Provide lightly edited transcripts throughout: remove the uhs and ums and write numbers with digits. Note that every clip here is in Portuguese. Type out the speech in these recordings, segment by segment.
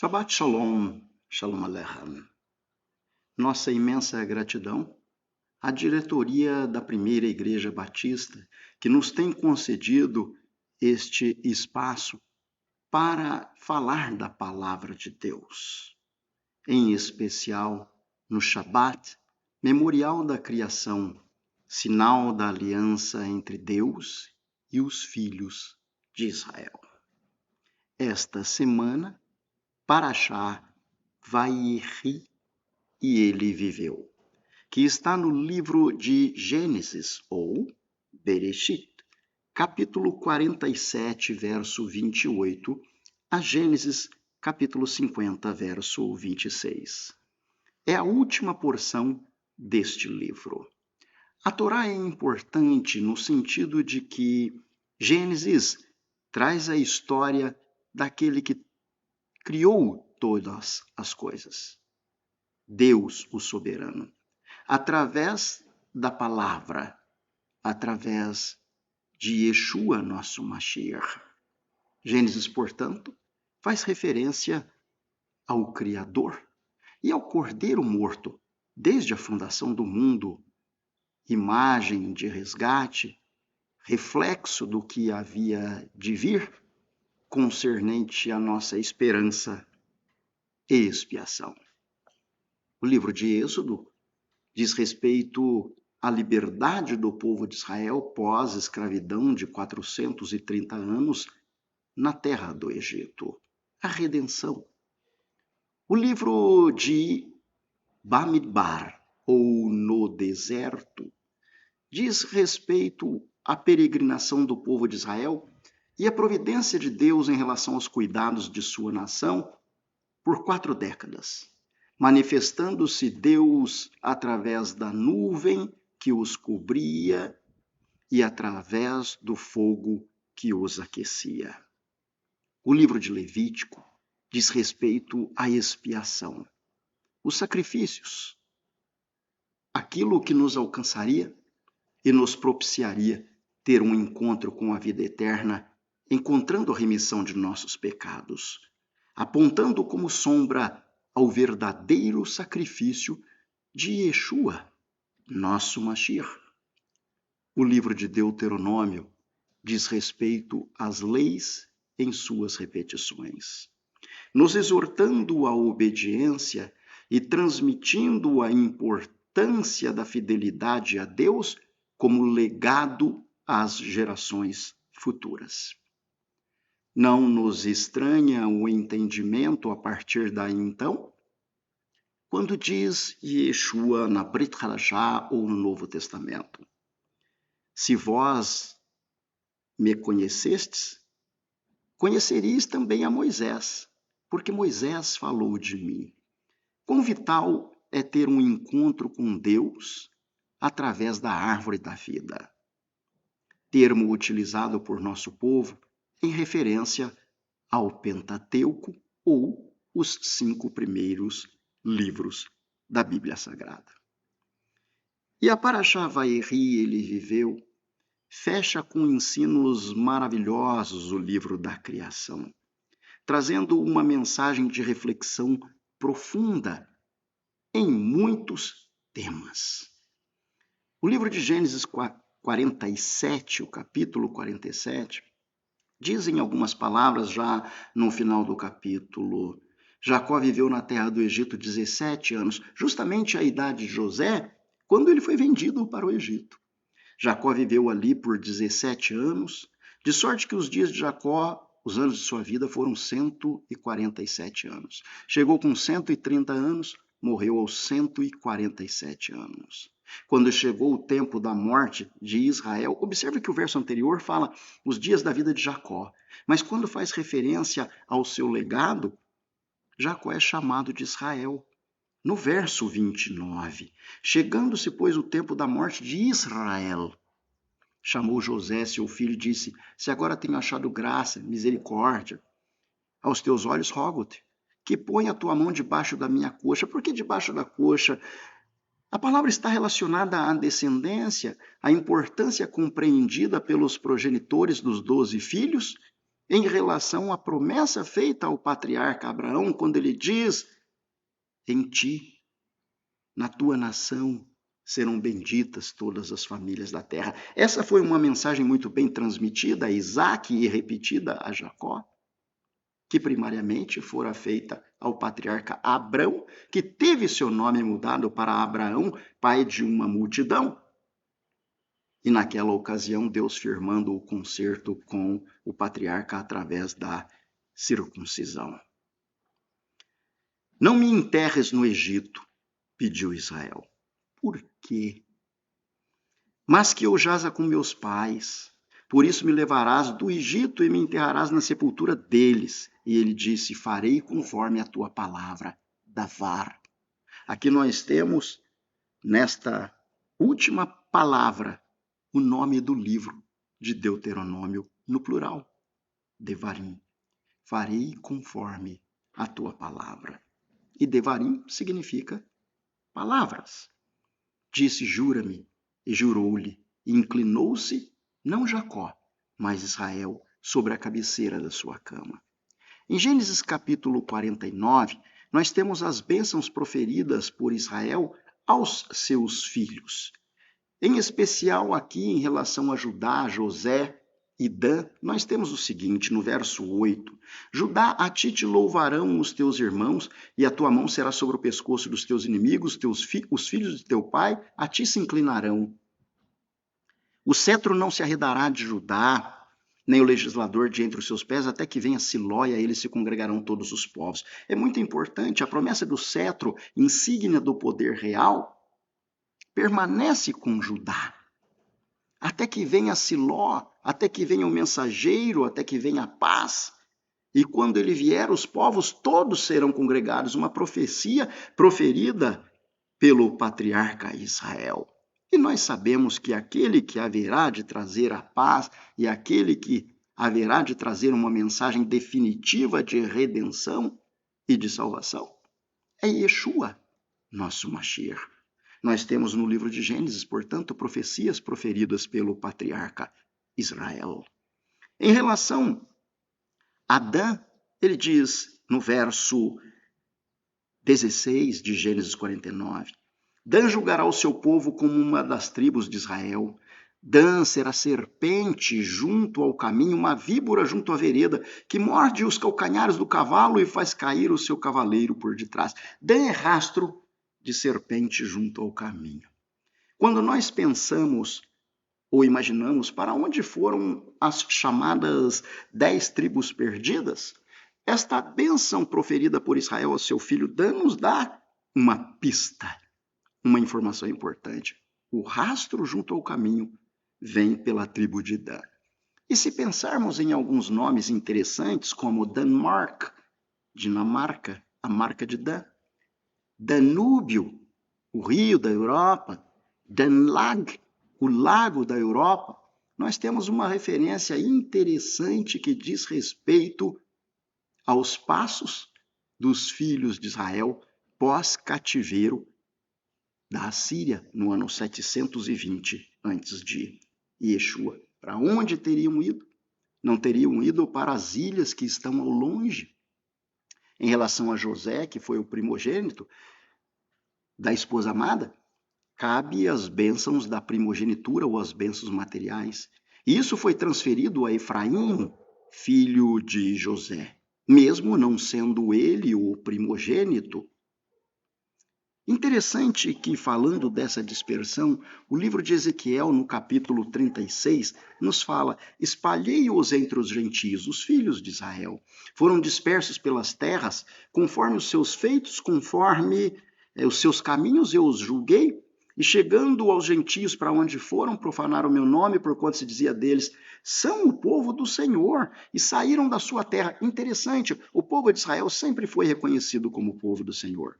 Shabbat Shalom, Shalom Aleichem. Nossa imensa gratidão à diretoria da Primeira Igreja Batista, que nos tem concedido este espaço para falar da Palavra de Deus. Em especial no Shabat, memorial da criação, sinal da aliança entre Deus e os filhos de Israel. Esta semana, Parashá Vayikri, e ele viveu, que está no livro de Gênesis, ou Bereshit, capítulo 47, verso 28, a Gênesis, capítulo 50, verso 26. É a última porção deste livro. A Torá é importante no sentido de que Gênesis traz a história daquele que criou todas as coisas. Deus, o soberano, através da palavra, através de Yeshua, nosso Mashiach. Gênesis, portanto, faz referência ao Criador e ao Cordeiro morto, desde a fundação do mundo, imagem de resgate, reflexo do que havia de vir, concernente à nossa esperança e expiação. O livro de Êxodo diz respeito à liberdade do povo de Israel pós-escravidão de 430 anos na terra do Egito, a redenção. O livro de Bamidbar, ou No Deserto, diz respeito à peregrinação do povo de Israel e à providência de Deus em relação aos cuidados de sua nação por 4 décadas. Manifestando-se Deus através da nuvem que os cobria e através do fogo que os aquecia. O livro de Levítico diz respeito à expiação, os sacrifícios, aquilo que nos alcançaria e nos propiciaria ter um encontro com a vida eterna, encontrando a remissão de nossos pecados, apontando como sombra ao verdadeiro sacrifício de Yeshua, nosso Mashiach. O livro de Deuteronômio diz respeito às leis em suas repetições, nos exortando à obediência e transmitindo a importância da fidelidade a Deus como legado às gerações futuras. Não nos estranha o entendimento a partir daí, então, quando diz Yeshua na Brit Hadashah ou no Novo Testamento: se vós me conhecestes, conheceríeis também a Moisés, porque Moisés falou de mim. Quão vital é ter um encontro com Deus através da árvore da vida. Termo utilizado por nosso povo em referência ao Pentateuco ou os 5 primeiros livros da Bíblia Sagrada. E a Parashá Vayikri, ele viveu, fecha com ensinos maravilhosos o livro da criação, trazendo uma mensagem de reflexão profunda em muitos temas. O livro de Gênesis 47, o capítulo 47, dizem algumas palavras já no final do capítulo: Jacó viveu na terra do Egito 17 anos, justamente a idade de José, quando ele foi vendido para o Egito. Jacó viveu ali por 17 anos, de sorte que os dias de Jacó, os anos de sua vida, foram 147 anos. Chegou com 130 anos, morreu aos 147 anos. Quando chegou o tempo da morte de Israel, observe que o verso anterior fala os dias da vida de Jacó, mas quando faz referência ao seu legado, Jacó é chamado de Israel. No verso 29, chegando-se, pois, o tempo da morte de Israel, chamou José, seu filho, e disse: se agora tenho achado graça, misericórdia, aos teus olhos rogo-te, que ponha a tua mão debaixo da minha coxa. Por que debaixo da coxa? A palavra está relacionada à descendência, à importância compreendida pelos progenitores dos 12 filhos em relação à promessa feita ao patriarca Abraão, quando ele diz: em ti, na tua nação, serão benditas todas as famílias da terra. Essa foi uma mensagem muito bem transmitida a Isaac e repetida a Jacó, que primariamente fora feita ao patriarca Abrão, que teve seu nome mudado para Abraão, pai de uma multidão. E naquela ocasião, Deus firmando o concerto com o patriarca através da circuncisão. Não me enterres no Egito, pediu Israel. Por quê? Mas que eu jaza com meus pais. Por isso me levarás do Egito e me enterrarás na sepultura deles. E ele disse: farei conforme a tua palavra. Davar. Aqui nós temos, nesta última palavra, o nome do livro de Deuteronômio no plural. Devarim. Farei conforme a tua palavra. E Devarim significa palavras. Disse: jura-me. E jurou-lhe. E inclinou-se, não Jacó, mas Israel, sobre a cabeceira da sua cama. Em Gênesis capítulo 49, nós temos as bênçãos proferidas por Israel aos seus filhos. Em especial aqui em relação a Judá, José e Dan, nós temos o seguinte, no verso 8. Judá, a ti te louvarão os teus irmãos, e a tua mão será sobre o pescoço dos teus inimigos, os filhos de teu pai a ti se inclinarão. O cetro não se arredará de Judá, nem o legislador de entre os seus pés, até que venha Siló, e a ele se congregarão todos os povos. É muito importante, a promessa do cetro, insígnia do poder real, permanece com Judá. Até que venha Siló, até que venha o mensageiro, até que venha a paz. E quando ele vier, os povos todos serão congregados. Uma profecia proferida pelo patriarca Israel. E nós sabemos que aquele que haverá de trazer a paz e aquele que haverá de trazer uma mensagem definitiva de redenção e de salvação é Yeshua, nosso Mashiach. Nós temos no livro de Gênesis, portanto, profecias proferidas pelo patriarca Israel. Em relação a Dan, ele diz no verso 16 de Gênesis 49, Dan julgará o seu povo como uma das tribos de Israel. Dan será serpente junto ao caminho, uma víbora junto à vereda, que morde os calcanhares do cavalo e faz cair o seu cavaleiro por detrás. Dan é rastro de serpente junto ao caminho. Quando nós pensamos ou imaginamos para onde foram as chamadas 10 tribos perdidas, esta bênção proferida por Israel ao seu filho Dan nos dá uma pista, uma informação importante. O rastro junto ao caminho vem pela tribo de Dan. E se pensarmos em alguns nomes interessantes, como Danmark, Dinamarca, a marca de Dan, Danúbio, o rio da Europa, Danlag, o lago da Europa, nós temos uma referência interessante que diz respeito aos passos dos filhos de Israel pós-cativeiro da Assíria, no ano 720 a.C. de Yeshua. Para onde teriam ido? Não teriam ido para as ilhas que estão ao longe. Em relação a José, que foi o primogênito da esposa amada, cabe as bênçãos da primogenitura ou as bênçãos materiais. Isso foi transferido a Efraim, filho de José, mesmo não sendo ele o primogênito. Interessante que, falando dessa dispersão, o livro de Ezequiel, no capítulo 36, nos fala: espalhei-os entre os gentios, os filhos de Israel. Foram dispersos pelas terras, conforme os seus feitos, conforme os seus caminhos eu os julguei. E chegando aos gentios para onde foram, profanaram o meu nome, porquanto se dizia deles: são o povo do Senhor, e saíram da sua terra. Interessante, o povo de Israel sempre foi reconhecido como o povo do Senhor.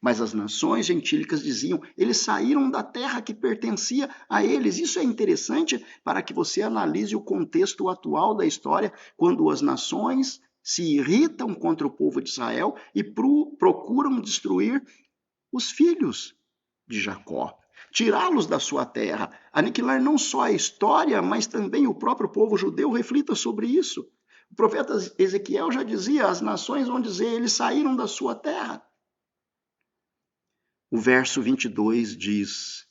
Mas as nações gentílicas diziam: eles saíram da terra que pertencia a eles. Isso é interessante para que você analise o contexto atual da história, quando as nações se irritam contra o povo de Israel e procuram destruir os filhos de Jacó, tirá-los da sua terra, aniquilar não só a história, mas também o próprio povo judeu. Reflita sobre isso. O profeta Ezequiel já dizia, as nações vão dizer, eles saíram da sua terra. O verso 22 diz,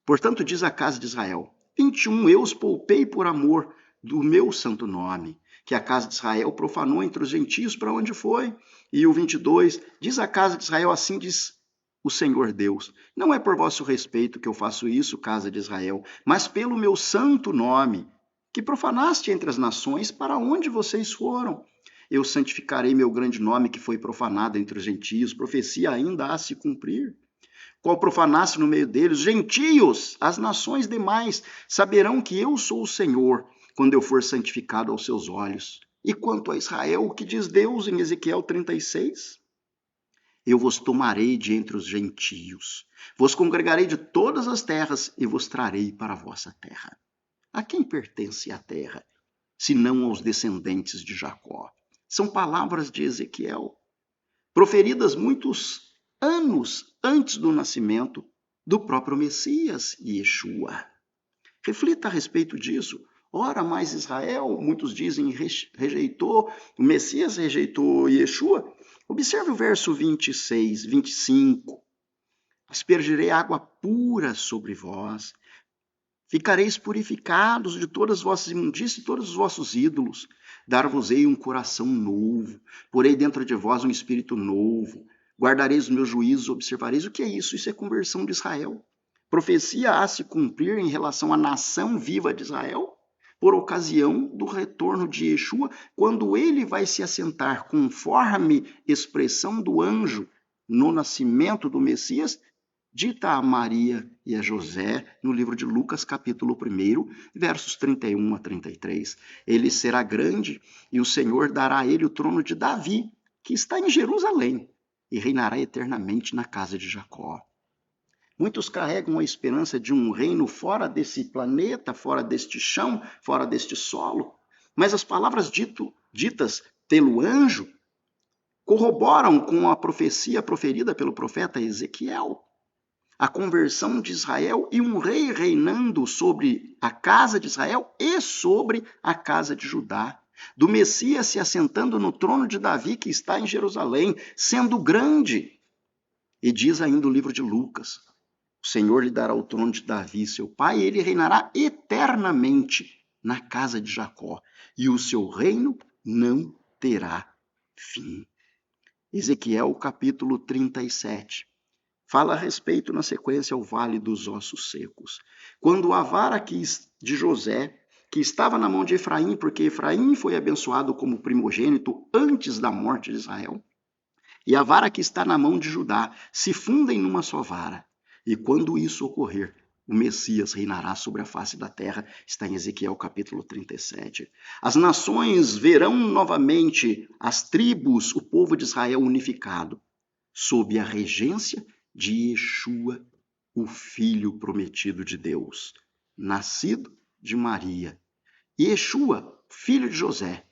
portanto diz a casa de Israel, 21 eu os poupei por amor do meu santo nome, que a casa de Israel profanou entre os gentios para onde foi. E o 22, diz a casa de Israel, assim diz o Senhor Deus, não é por vosso respeito que eu faço isso, casa de Israel, mas pelo meu santo nome, que profanaste entre as nações para onde vocês foram. Eu santificarei meu grande nome que foi profanado entre os gentios, profecia ainda a se cumprir. Qual profanasse no meio deles, gentios, as nações demais, saberão que eu sou o Senhor, quando eu for santificado aos seus olhos. E quanto a Israel, o que diz Deus em Ezequiel 36? Eu vos tomarei de entre os gentios, vos congregarei de todas as terras e vos trarei para a vossa terra. A quem pertence a terra, senão aos descendentes de Jacó? São palavras de Ezequiel, proferidas muitos anos antes do nascimento do próprio Messias, Yeshua. Reflita a respeito disso. Ora, mais Israel, muitos dizem, rejeitou, o Messias rejeitou Yeshua. Observe o verso 26, 25. Aspergirei água pura sobre vós, ficareis purificados de todas as vossas imundícias e todos os vossos ídolos. Dar-vos-ei um coração novo, porei dentro de vós um espírito novo. Guardareis os meus juízos, observareis. O que é isso? Isso é conversão de Israel. Profecia a se cumprir em relação à nação viva de Israel, por ocasião do retorno de Yeshua, quando ele vai se assentar conforme expressão do anjo no nascimento do Messias, dita a Maria e a José no livro de Lucas, capítulo 1, versos 31 a 33. Ele será grande e o Senhor dará a ele o trono de Davi, que está em Jerusalém, e reinará eternamente na casa de Jacó. Muitos carregam a esperança de um reino fora desse planeta, fora deste chão, fora deste solo. Mas as palavras ditas pelo anjo corroboram com a profecia proferida pelo profeta Ezequiel. A conversão de Israel e um rei reinando sobre a casa de Israel e sobre a casa de Judá. Do Messias se assentando no trono de Davi, que está em Jerusalém, sendo grande. E diz ainda o livro de Lucas, o Senhor lhe dará o trono de Davi, seu pai, e ele reinará eternamente na casa de Jacó, e o seu reino não terá fim. Ezequiel capítulo 37. Fala a respeito, na sequência, ao vale dos ossos secos. Quando a vara de José, que estava na mão de Efraim, porque Efraim foi abençoado como primogênito antes da morte de Israel, e a vara que está na mão de Judá, se fundem numa só vara. E quando isso ocorrer, o Messias reinará sobre a face da terra, está em Ezequiel capítulo 37. As nações verão novamente as tribos, o povo de Israel unificado, sob a regência de Yeshua, o Filho prometido de Deus, nascido de Maria. Yeshua, filho de José.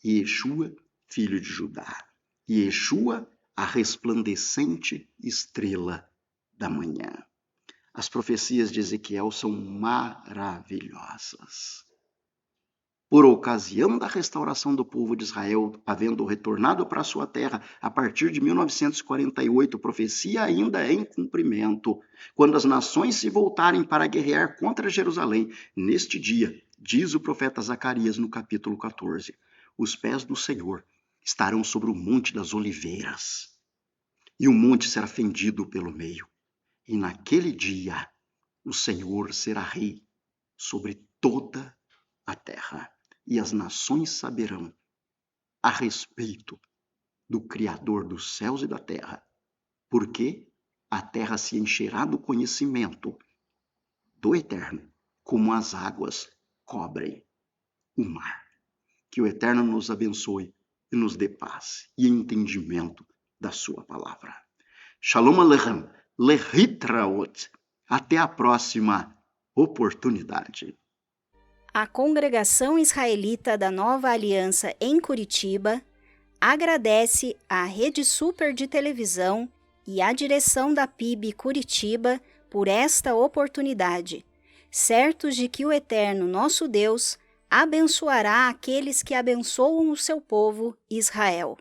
Yeshua, filho de Judá. Yeshua, a resplandecente estrela da manhã. As profecias de Ezequiel são maravilhosas. Por ocasião da restauração do povo de Israel, havendo retornado para sua terra a partir de 1948, profecia ainda em cumprimento, quando as nações se voltarem para guerrear contra Jerusalém, neste dia, diz o profeta Zacarias no capítulo 14, os pés do Senhor estarão sobre o monte das oliveiras, e o monte será fendido pelo meio, e naquele dia o Senhor será rei sobre toda a terra. E as nações saberão a respeito do Criador dos céus e da terra, porque a terra se encherá do conhecimento do Eterno, como as águas cobrem o mar. Que o Eterno nos abençoe e nos dê paz e entendimento da sua palavra. Shalom Aleichem, Lehitraot. Até a próxima oportunidade. A Congregação Israelita da Nova Aliança em Curitiba agradece à Rede Super de Televisão e à direção da PIB Curitiba por esta oportunidade, certos de que o Eterno nosso Deus abençoará aqueles que abençoam o seu povo, Israel.